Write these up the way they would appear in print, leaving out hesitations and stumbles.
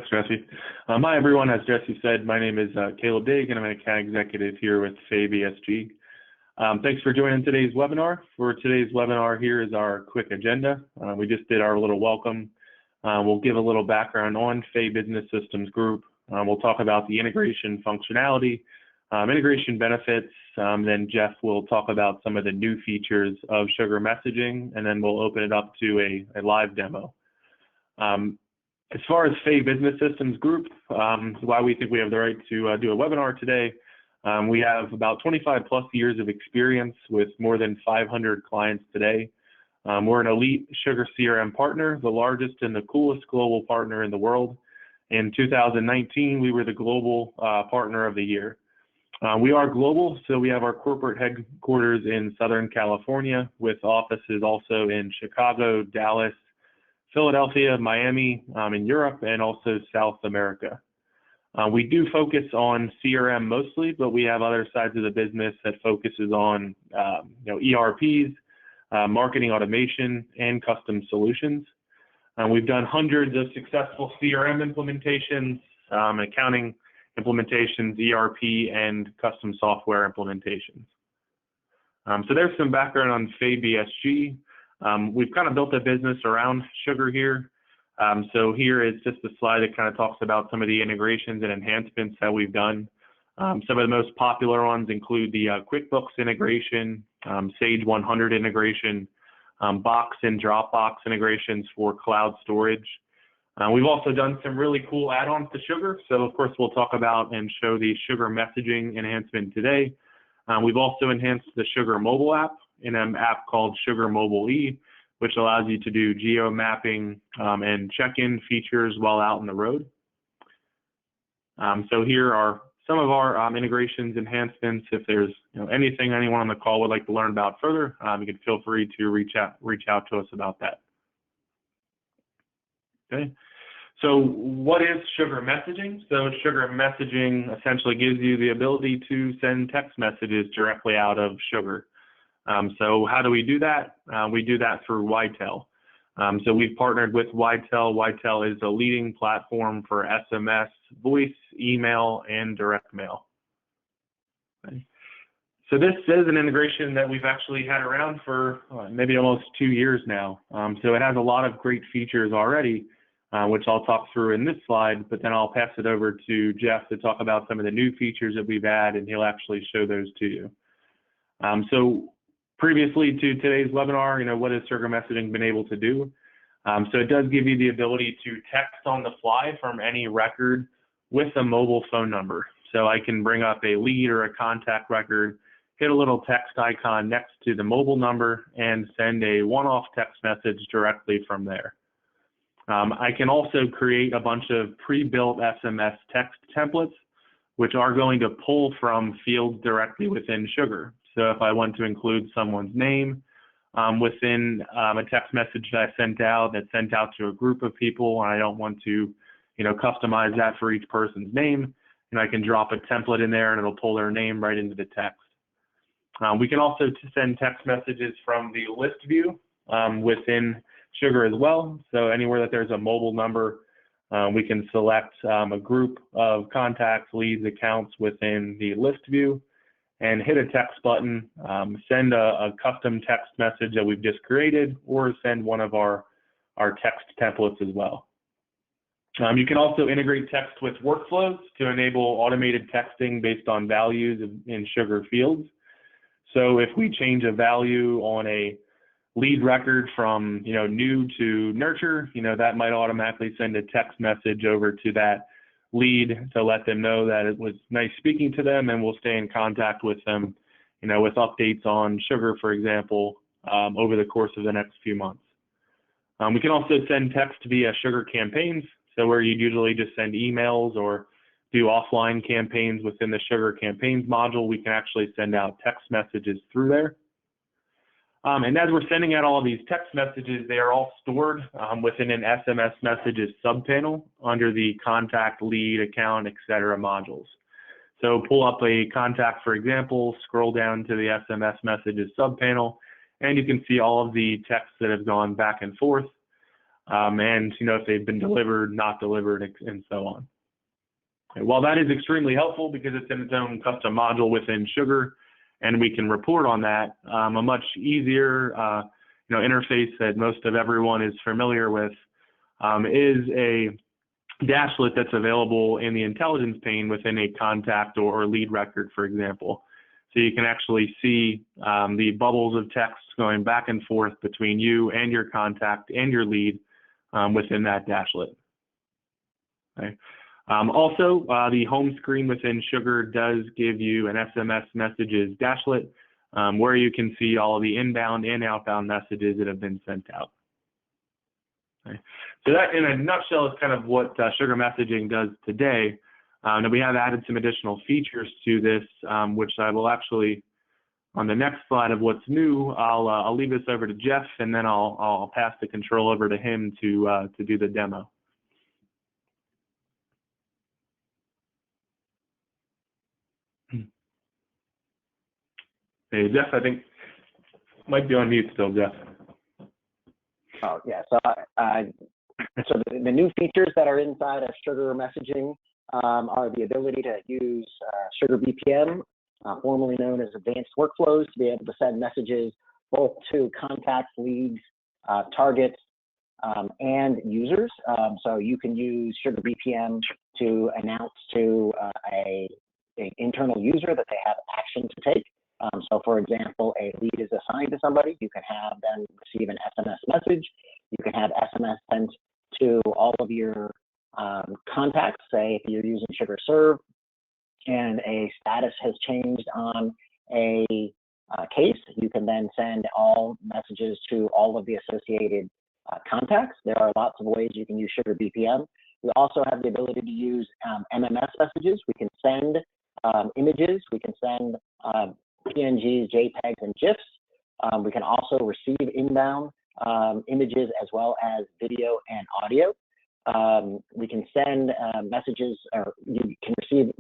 Jesse. Hi, everyone. As Jesse said, my name is Caleb Digg, and I'm an account executive here with Faye BSG. Thanks for joining today's webinar. For today's webinar, here is our quick agenda. We just did our little welcome. We'll give a little background on Faye Business Systems Group. We'll talk about the integration functionality, integration benefits. Then Jeff will talk about some of the new features of Sugar messaging, and then we'll open it up to a live demo. As far as Faye Business Systems Group, why we think we have the right to do a webinar today, we have about 25 plus years of experience with more than 500 clients today. We're an elite SugarCRM partner, the largest and the coolest global partner in the world. In 2019, we were the global partner of the year. We are global, so we have our corporate headquarters in Southern California with offices also in Chicago, Dallas, Philadelphia, Miami, in Europe, and also South America. We do focus on CRM mostly, but we have other sides of the business that focuses on ERPs, marketing automation, and custom solutions. We've done hundreds of successful CRM implementations, accounting implementations, ERP, and custom software implementations. So there's some background on Faye BSG. We've kind of built a business around Sugar here. So here is just a slide that kind of talks about some of the integrations and enhancements that we've done. Some of the most popular ones include the QuickBooks integration, Sage 100 integration, Box and Dropbox integrations for cloud storage. We've also done some really cool add-ons to Sugar. So of course, we'll talk about and show the Sugar messaging enhancement today. We've also enhanced the Sugar mobile app in an app called Sugar Mobile E, which allows you to do geo mapping and check-in features while out on the road. So here are some of our integrations enhancements. If there's anything anyone on the call would like to learn about further, you can feel free to reach out to us about that. Okay. So what is Sugar messaging? So Sugar messaging essentially gives you the ability to send text messages directly out of Sugar. So how do we do that? We do that through Ytel. So we've partnered with Ytel. Ytel is a leading platform for SMS, voice, email, and direct mail. Okay. So this is an integration that we've actually had around for maybe almost 2 years now. So it has a lot of great features already, which I'll talk through in this slide, but then I'll pass it over to Jeff to talk about some of the new features that we've added, and he'll actually show those to you. So previously to today's webinar, what has Sugar messaging been able to do? So it does give you the ability to text on the fly from any record with a mobile phone number. So I can bring up a lead or a contact record, hit a little text icon next to the mobile number, and send a one-off text message directly from there. I can also create a bunch of pre-built SMS text templates, which are going to pull from fields directly within Sugar. So if I want to include someone's name within a text message that I sent out, that's sent out to a group of people, and I don't want to, customize that for each person's name, and I can drop a template in there and it'll pull their name right into the text. We can also send text messages from the list view within Sugar as well. So anywhere that there's a mobile number, we can select a group of contacts, leads, accounts within the list view, and hit a text button, send a custom text message that we've just created, or send one of our text templates as well. You can also integrate text with workflows to enable automated texting based on values in Sugar fields. So if we change a value on a lead record from new to nurture, that might automatically send a text message over to that lead to let them know that it was nice speaking to them, and we'll stay in contact with them, with updates on Sugar, for example, over the course of the next few months. We can also send text via Sugar campaigns, so where you usually just send emails or do offline campaigns within the Sugar campaigns module, we can actually send out text messages through there. And as we're sending out all of these text messages, they are all stored within an SMS messages subpanel under the contact, lead, account, etc. modules. So pull up a contact, for example, scroll down to the SMS messages subpanel, and you can see all of the texts that have gone back and forth. and if they've been delivered, not delivered, and so on. Okay, while that is extremely helpful because it's in its own custom module within Sugar, and we can report on that, a much easier interface that most of everyone is familiar with is a dashlet that's available in the intelligence pane within a contact or lead record, for example. So you can actually see the bubbles of text going back and forth between you and your contact and your lead within that dashlet. Okay. Also, the home screen within Sugar does give you an SMS messages dashlet where you can see all of the inbound and outbound messages that have been sent out. Okay. So that, in a nutshell, is kind of what Sugar messaging does today. Now we have added some additional features to this, which I will actually, on the next slide of what's new, I'll leave this over to Jeff, and then I'll pass the control over to him to do the demo. Hey, Jeff, I think might be on mute still, Jeff. Oh yeah, so the new features that are inside of Sugar messaging are the ability to use SugarBPM, formerly known as advanced workflows, to be able to send messages both to contacts, leads, targets, and users. So you can use SugarBPM to announce to an internal user that they have action to take. So for example, a lead is assigned to somebody, you can have them receive an SMS message. You can have SMS sent to all of your contacts. Say if you're using SugarServe and a status has changed on a case, you can then send all messages to all of the associated contacts. There are lots of ways you can use SugarBPM. We also have the ability to use MMS messages. We can send images. We can send PNGs, JPEGs, and GIFs. We can also receive inbound images as well as video and audio. We can send messages, or you can receive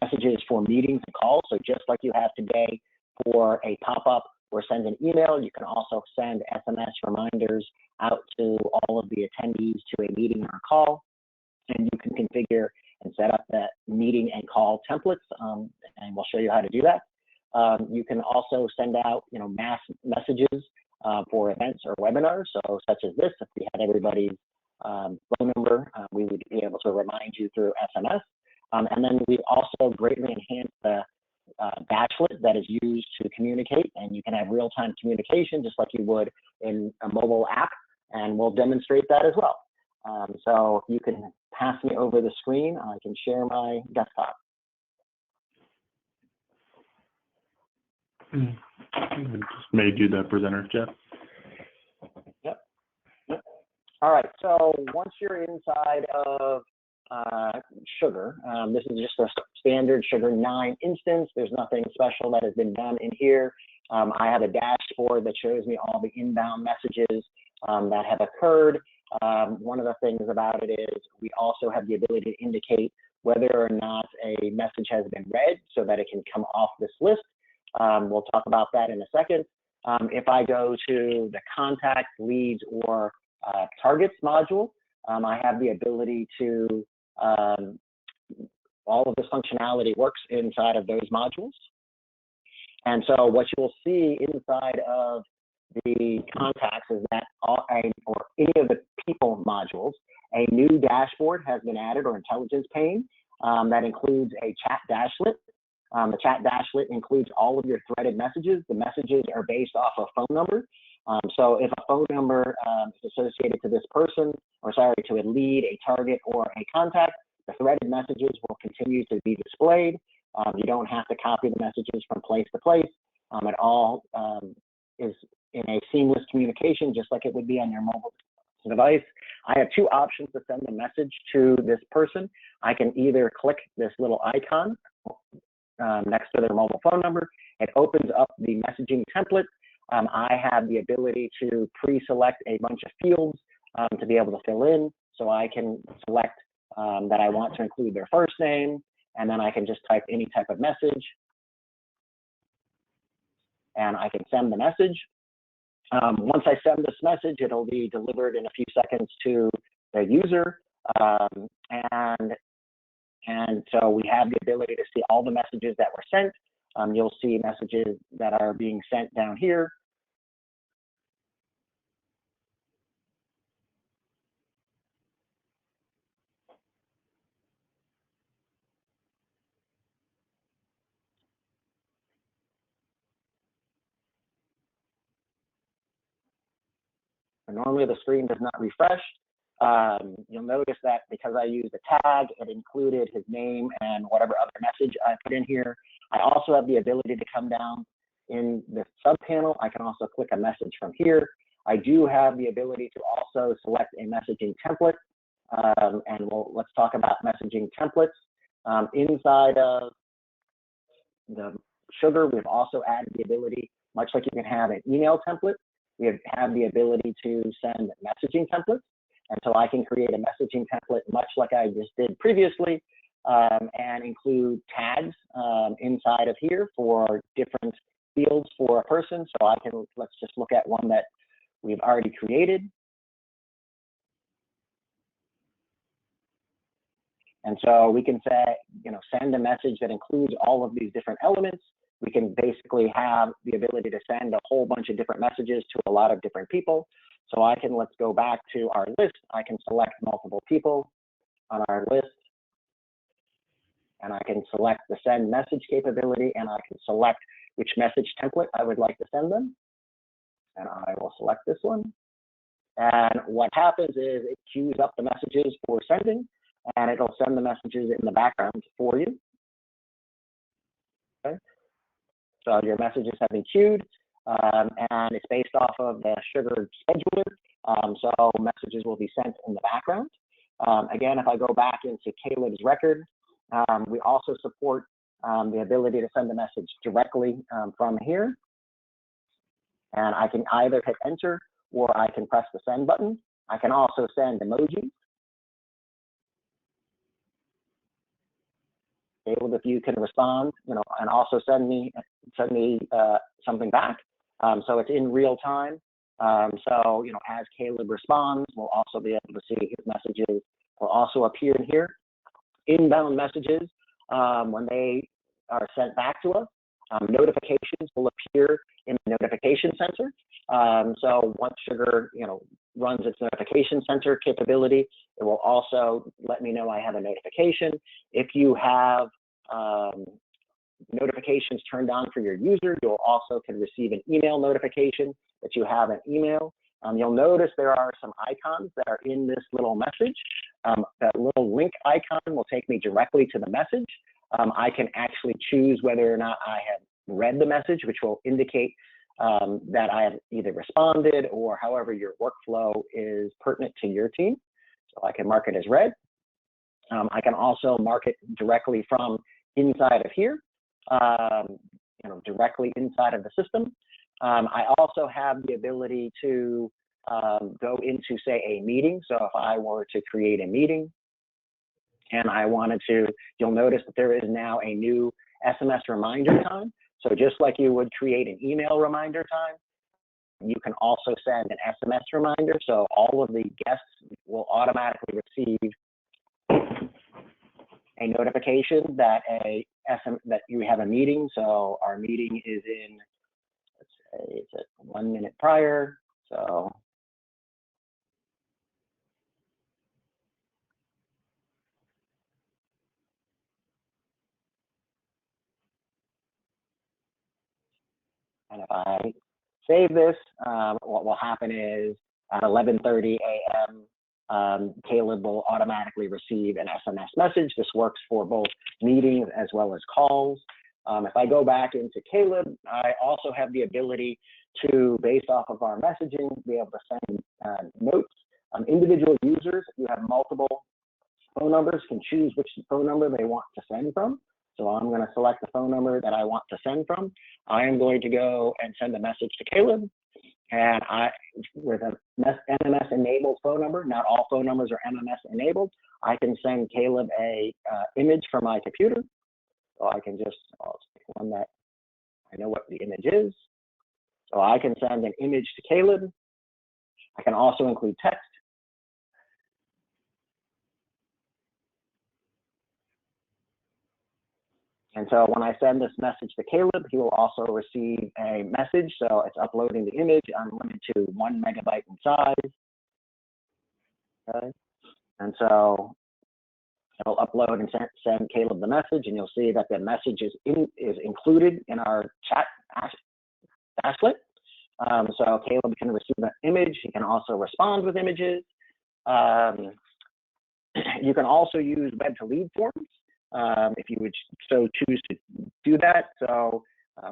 messages for meetings and calls. So just like you have today for a pop-up or send an email, you can also send SMS reminders out to all of the attendees to a meeting or a call. And you can configure and set up the meeting and call templates, and we'll show you how to do that. You can also send out, mass messages for events or webinars. So such as this, if we had everybody's phone number, we would be able to remind you through SMS. And then we also greatly enhanced the dashlet that is used to communicate, and you can have real-time communication just like you would in a mobile app, and we'll demonstrate that as well. So if you can pass me over the screen, I can share my desktop. Just made you the presenter, Jeff. Yep. All right, so once you're inside of Sugar, this is just a standard Sugar 9 instance. There's nothing special that has been done in here. I have a dashboard that shows me all the inbound messages that have occurred. One of the things about it is we also have the ability to indicate whether or not a message has been read so that it can come off this list. We'll talk about that in a second. If I go to the contacts, leads, or targets module, I have the ability to, all of this functionality works inside of those modules. And so what you'll see inside of the contacts is that, or any of the people modules, a new dashboard has been added, or intelligence pane, that includes a Chat Dashlet. The Chat Dashlet includes all of your threaded messages. The messages are based off a phone number. So if a phone number is associated to this person, or sorry, to a lead, a target, or a contact, the threaded messages will continue to be displayed. You don't have to copy the messages from place to place. It all is in a seamless communication, just like it would be on your mobile device. I have two options to send a message to this person. I can either click this little icon next to their mobile phone number. It opens up the messaging template. I have the ability to pre-select a bunch of fields to be able to fill in. So I can select that I want to include their first name, and then I can just type any type of message, and I can send the message. Once I send this message, it'll be delivered in a few seconds to the user. And so we have the ability to see all the messages that were sent. You'll see messages that are being sent down here. And normally the screen does not refresh. You'll notice that because I used a tag, it included his name and whatever other message I put in here. I also have the ability to come down in the sub panel. I can also click a message from here. I do have the ability to also select a messaging template. And let's talk about messaging templates. Inside of the Sugar, we've also added the ability, much like you can have an email template, we have the ability to send messaging templates. And so I can create a messaging template much like I just did previously, and include tags inside of here for different fields for a person. So I can, let's just look at one that we've already created. And so we can say, send a message that includes all of these different elements. We can basically have the ability to send a whole bunch of different messages to a lot of different people. So I can, let's go back to our list. I can select multiple people on our list. And I can select the send message capability, and I can select which message template I would like to send them. And I will select this one. And what happens is it queues up the messages for sending, and it'll send the messages in the background for you. Okay. So your messages have been queued, and it's based off of the Sugar scheduler. So messages will be sent in the background. Again, if I go back into Caleb's record, we also support the ability to send a message directly from here. And I can either hit enter or I can press the send button. I can also send emojis. Caleb, if you can respond, and also send me something back. So it's in real time. So, as Caleb responds, we'll also be able to see his messages will also appear in here. Inbound messages, when they are sent back to us, notifications will appear in the notification center. So once Sugar, runs its notification center capability, it will also let me know I have a notification. If you have notifications turned on for your user, you'll also can receive an email notification that you have an email. You'll notice there are some icons that are in this little message. That little link icon will take me directly to the message. I can actually choose whether or not I have read the message, which will indicate that I have either responded or however your workflow is pertinent to your team. So I can mark it as read. I can also mark it directly from inside of here, directly inside of the system. I also have the ability to go into, say, a meeting. So if I were to create a meeting and I wanted to, you'll notice that there is now a new SMS reminder time. So just like you would create an email reminder time, you can also send an SMS reminder. So all of the guests will automatically receive a notification that that you have a meeting. So our meeting is in, let's say it's at 1 minute prior. So and if I save this, what will happen is at 11:30 a.m., Caleb will automatically receive an SMS message. This works for both meetings as well as calls. If I go back into Caleb, I also have the ability to, based off of our messaging, be able to send notes. Individual users, if you have multiple phone numbers, can choose which phone number they want to send from. So I'm going to select the phone number that I want to send from. I am going to go and send a message to Caleb. And with a MMS enabled phone number, not all phone numbers are MMS enabled, I can send Caleb a image from my computer. So I can I'll take one that I know what the image is. So I can send an image to Caleb. I can also include text. And so when I send this message to Caleb, he will also receive a message. So it's uploading the image. I'm limited to 1 megabyte in size. Okay. And so it'll upload and send Caleb the message, and you'll see that the message is included in our Chat Dashlet. So Caleb can receive an image. He can also respond with images. You can also use web to lead forms if you would so choose to do that. So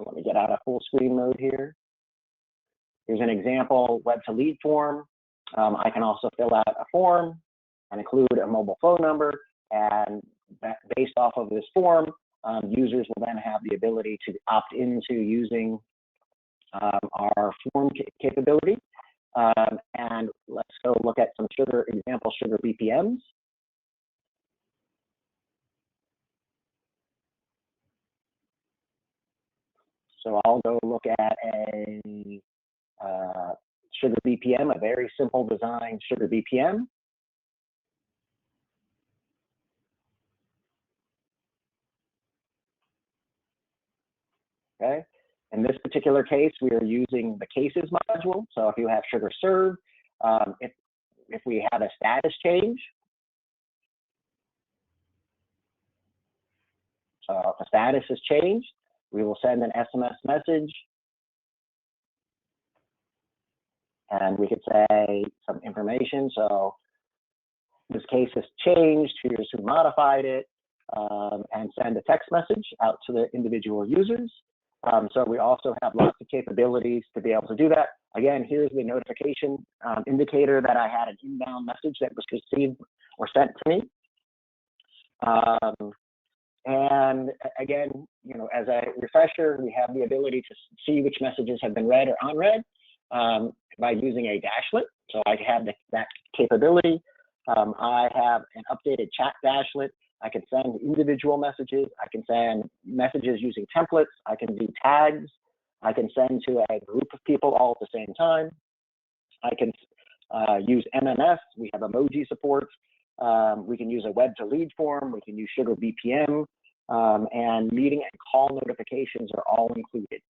let me get out of full screen mode here. Here's an example web to lead form. I can also fill out a form and include a mobile phone number, and based off of this form, users will then have the ability to opt into using our form capability. And let's go look at some example SugarBPMs. So I'll go look at a SugarBPM, a very simple design SugarBPM. Okay. In this particular case, we are using the cases module. So if you have SugarServe, if we have a status change, so if a status is changed, we will send an SMS message, and we could say some information. So this case has changed, here's who modified it, and send a text message out to the individual users. So we also have lots of capabilities to be able to do that. Again, here's the notification indicator that I had an inbound message that was received or sent to me. And again, you know, as a refresher, we have the ability to see which messages have been read or unread by using a dashlet. So I have that capability. I have an updated Chat Dashlet. I can send individual messages. I can send messages using templates. I can do tags. I can send to a group of people all at the same time. I can use MMS. We have emoji support. We can use a web to lead form. We can use SugarBPM, and meeting and call notifications are all included.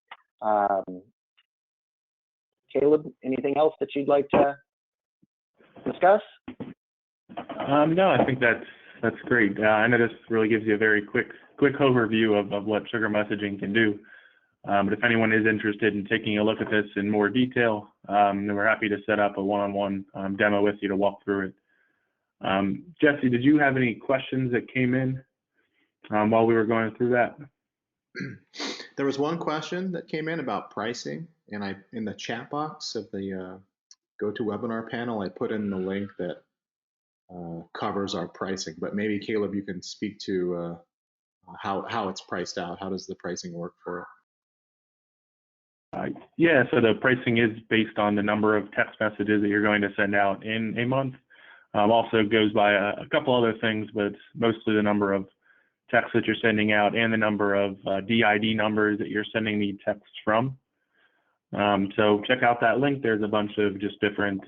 Caleb, anything else that you'd like to discuss? No, I think that's great. I know this really gives you a very quick overview of what Sugar messaging can do. But if anyone is interested in taking a look at this in more detail, then we're happy to set up a one-on-one demo with you to walk through it. Jesse, did you have any questions that came in while we were going through that? There was one question that came in about pricing, and in the chat box of the GoToWebinar panel, I put in the link that covers our pricing. But maybe Caleb, you can speak to how it's priced out. How does the pricing work for it? Yeah, so the pricing is based on the number of text messages that you're going to send out in a month. Also goes by a couple other things, but mostly the number of texts that you're sending out and the number of DID numbers that you're sending the texts from. So check out that link. There's a bunch of just different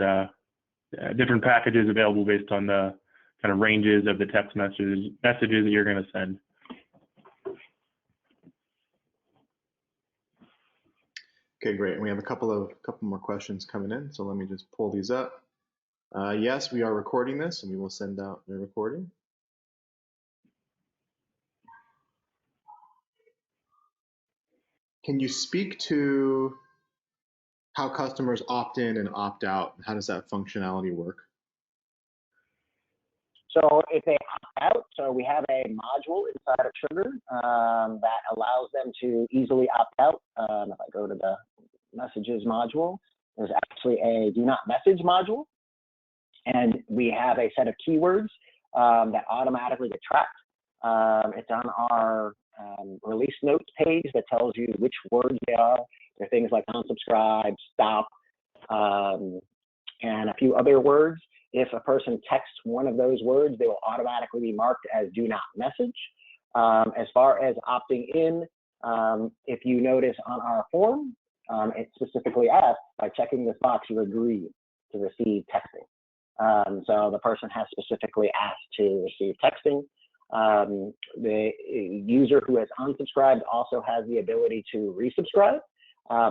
packages available based on the kind of ranges of the text messages that you're going to send. Okay, great. And we have a couple more questions coming in, so let me just pull these up. Yes, we are recording this, and we will send out the recording. Can you speak to how customers opt in and opt out? How does that functionality work? So if they opt out, so we have a module inside of Sugar that allows them to easily opt out. If I go to the messages module, there's actually a do not message module. And we have a set of keywords that automatically get tracked. It's on our release notes page that tells you which words they are. There are things like unsubscribe, stop, and a few other words. If a person texts one of those words, they will automatically be marked as do not message. As far as opting in, if you notice on our form, it specifically asks, by checking this box, you agree to receive texting. So the person has specifically asked to receive texting. The user who has unsubscribed also has the ability to resubscribe.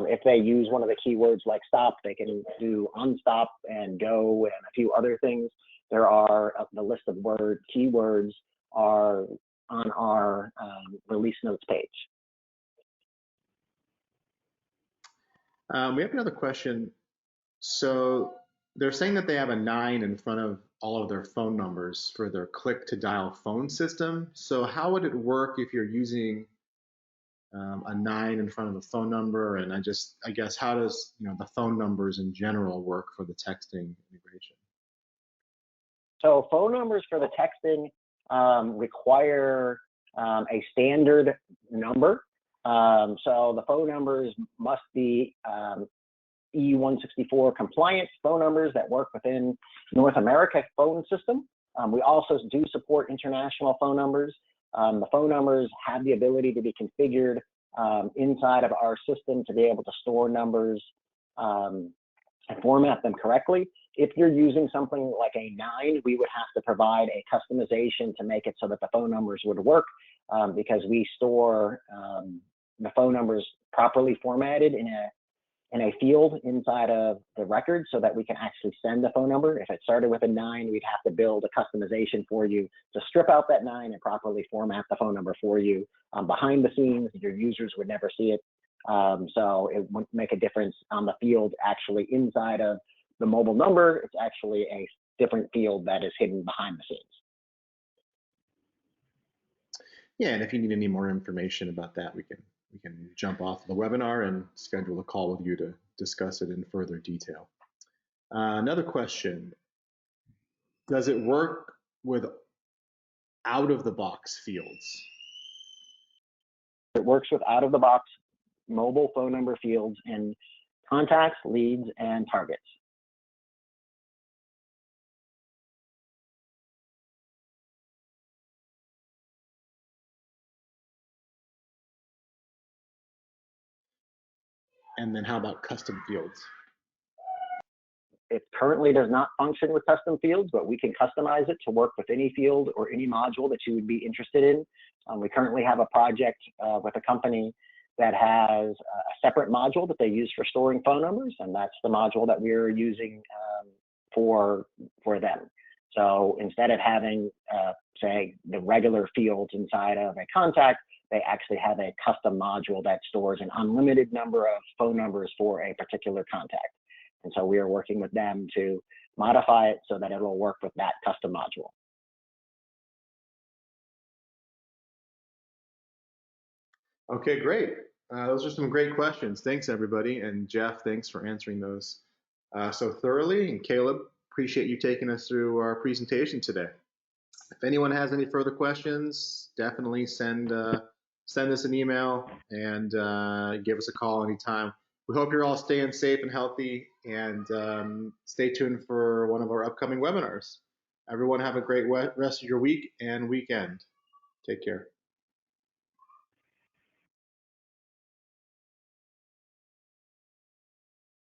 If they use one of the keywords like stop, they can do unstop and go and a few other things. There are the list of keywords are on our release notes page. We have another question. So they're saying that they have a 9 in front of all of their phone numbers for their click to dial phone system. So how would it work if you're using a 9 in front of a phone number? And I guess, how does the phone numbers in general work for the texting integration? So phone numbers for the texting require a standard number. So the phone numbers must be E164 compliant phone numbers that work within North America phone system. We also do support international phone numbers. The phone numbers have the ability to be configured inside of our system to be able to store numbers and format them correctly. If you're using something like a 9, we would have to provide a customization to make it so that the phone numbers would work, because we store the phone numbers properly formatted in a field inside of the record so that we can actually send the phone number. If it started with a 9, we'd have to build a customization for you to strip out that 9 and properly format the phone number for you. Behind the scenes, your users would never see it. So it wouldn't make a difference on the field actually inside of the mobile number. It's actually a different field that is hidden behind the scenes. Yeah, and if you need any more information about that, we can jump off the webinar and schedule a call with you to discuss it in further detail. Another question: does it work with out-of-the-box fields? It works with out-of-the-box mobile phone number fields in contacts, leads, and targets. And then how about custom fields? It currently does not function with custom fields, but we can customize it to work with any field or any module that you would be interested in. We currently have a project with a company that has a separate module that they use for storing phone numbers, and that's the module that we're using for them. So instead of having, say, the regular fields inside of a contact, they actually have a custom module that stores an unlimited number of phone numbers for a particular contact. And so we are working with them to modify it so that it'll work with that custom module. Okay, great. Those are some great questions. Thanks, everybody. And Jeff, thanks for answering those so thoroughly. And Caleb, appreciate you taking us through our presentation today. If anyone has any further questions, definitely send us an email and give us a call anytime. We hope you're all staying safe and healthy, and stay tuned for one of our upcoming webinars. Everyone have a great rest of your week and weekend. Take care.